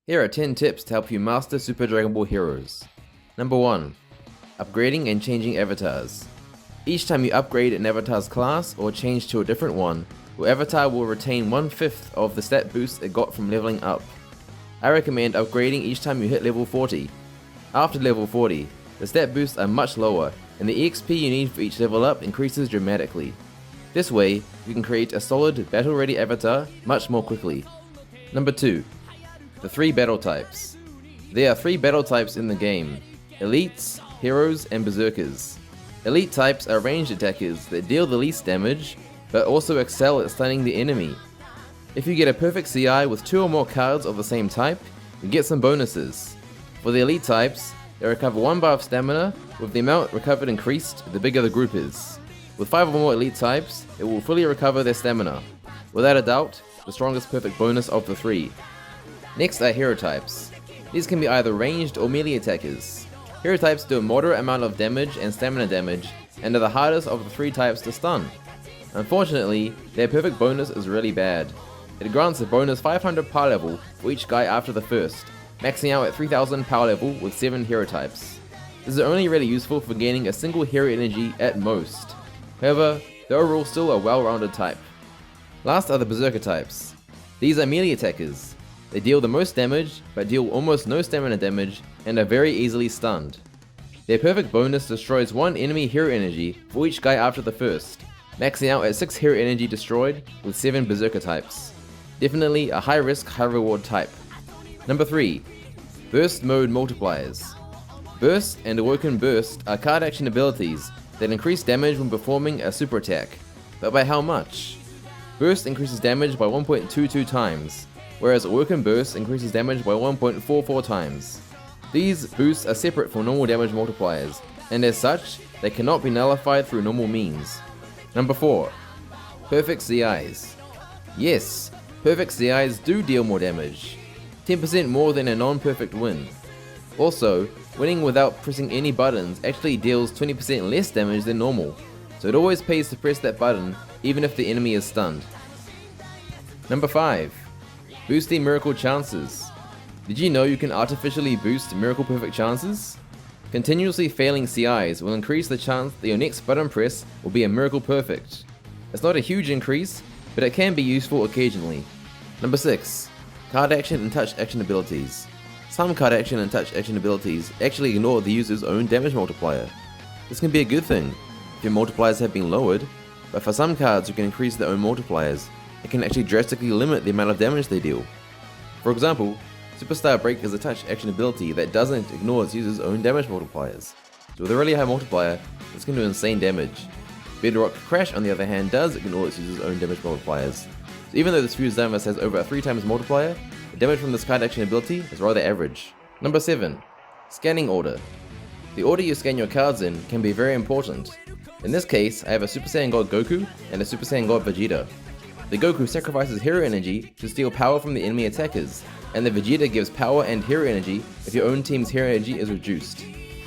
Here are 10 tips to help you master Super Dragon Ball heroes. Number 1. Upgrading and changing avatars. Each time you upgrade an avatar's class or change to a different one, your avatar will retain 1/5 of the stat boost it got from leveling up. I recommend upgrading each time you hit level 40. After level 40, the stat boosts are much lower and the EXP you need for each level up increases dramatically. This way, you can create a solid battle-ready avatar much more quickly. Number 2. The 3 battle types. There are 3 battle types in the game: Elites, Heroes, and Berserkers. Elite types are ranged attackers that deal the least damage, but also excel at stunning the enemy. If you get a perfect CI with 2 or more cards of the same type, you get some bonuses. For the Elite types, they recover 1 bar of stamina, with the amount recovered increased the bigger the group is. With 5 or more Elite types, it will fully recover their stamina. Without a doubt, the strongest perfect bonus of the 3. Next are Hero types. These can be either ranged or melee attackers. Hero types do a moderate amount of damage and stamina damage, and are the hardest of the 3 types to stun. Unfortunately, their perfect bonus is really bad. It grants a bonus 500 power level for each guy after the first, maxing out at 3000 power level with 7 hero types. This is only really useful for gaining a single hero energy at most. However, they're overall still a well-rounded type. Last are the Berserker types. These are melee attackers. They deal the most damage, but deal almost no stamina damage, and are very easily stunned. Their perfect bonus destroys 1 enemy hero energy for each guy after the first, maxing out at 6 hero energy destroyed with 7 Berserker types. Definitely a high risk, high reward type. Number 3. Burst Mode Multipliers. Burst and Awoken Burst are card action abilities that increase damage when performing a super attack, but by how much? Burst increases damage by 1.22 times, whereas Awoken Burst increases damage by 1.44 times. These boosts are separate from normal damage multipliers, and as such, they cannot be nullified through normal means. Number 4. Perfect CIs. Yes, perfect CIs do deal more damage, 10% more than a non-perfect win. Also, winning without pressing any buttons actually deals 20% less damage than normal, so it always pays to press that button even if the enemy is stunned. Number 5. Boosting Miracle Chances. Did you know you can artificially boost Miracle Perfect chances? Continuously failing CIs will increase the chance that your next button press will be a Miracle Perfect. It's not a huge increase, but it can be useful occasionally. Number 6. Card Action and Touch Action abilities. Some Card Action and Touch Action abilities actually ignore the user's own damage multiplier. This can be a good thing if your multipliers have been lowered, but for some cards who can increase their own multipliers, it can actually drastically limit the amount of damage they deal. For example, Superstar Break is a touch action ability that doesn't ignore its user's own damage multipliers. So with a really high multiplier, this can do insane damage. Bedrock Crash on the other hand does ignore its user's own damage multipliers. So even though this fused Xamax has over a 3 times multiplier, the damage from this card action ability is rather average. Number 7. Scanning Order. The order you scan your cards in can be very important. In this case, I have a Super Saiyan God Goku and a Super Saiyan God Vegeta. The Goku sacrifices hero energy to steal power from the enemy attackers, and the Vegeta gives power and hero energy if your own team's hero energy is reduced.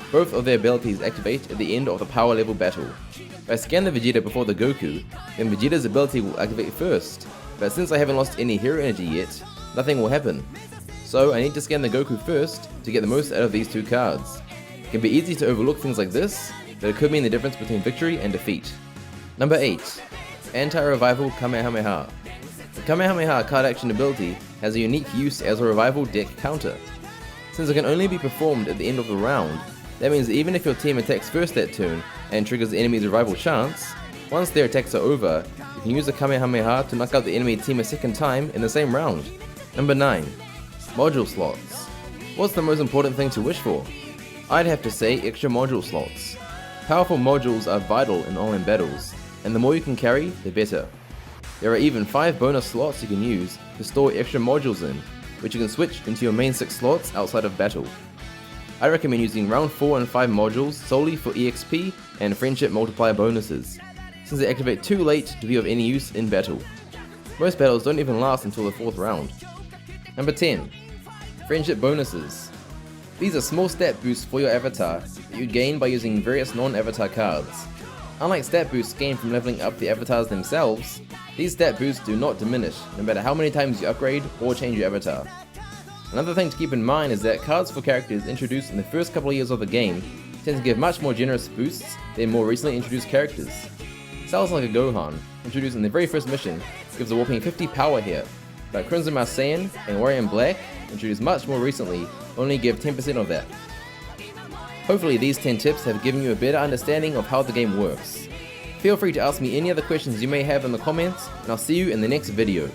Both of their abilities activate at the end of the power level battle. If I scan the Vegeta before the Goku, then Vegeta's ability will activate first, but since I haven't lost any hero energy yet, nothing will happen. So I need to scan the Goku first to get the most out of these 2 cards. It can be easy to overlook things like this, but it could mean the difference between victory and defeat. Number 8. Anti-Revival Kamehameha. The Kamehameha card action ability has a unique use as a revival deck counter. Since it can only be performed at the end of the round, that means that even if your team attacks first that turn and triggers the enemy's revival chance, once their attacks are over, you can use the Kamehameha to knock out the enemy team a second time in the same round. Number 9. Module slots. What's the most important thing to wish for? I'd have to say extra module slots. Powerful modules are vital in online battles, and the more you can carry, the better. There are even 5 bonus slots you can use to store extra modules in, which you can switch into your main 6 slots outside of battle. I recommend using round 4 and 5 modules solely for EXP and friendship multiplier bonuses, since they activate too late to be of any use in battle. Most battles don't even last until the 4th round. Number 10. Friendship bonuses. These are small stat boosts for your avatar that you gain by using various non-avatar cards. Unlike stat boosts gained from leveling up the avatars themselves, these stat boosts do not diminish no matter how many times you upgrade or change your avatar. Another thing to keep in mind is that cards for characters introduced in the first couple of years of the game tend to give much more generous boosts than more recently introduced characters. Styles like a Gohan, introduced in the very first mission, gives a whopping 50 power here, but Crimson Marseille and Warrior in Black, introduced much more recently, only give 10% of that. Hopefully these 10 tips have given you a better understanding of how the game works. Feel free to ask me any other questions you may have in the comments, and I'll see you in the next video.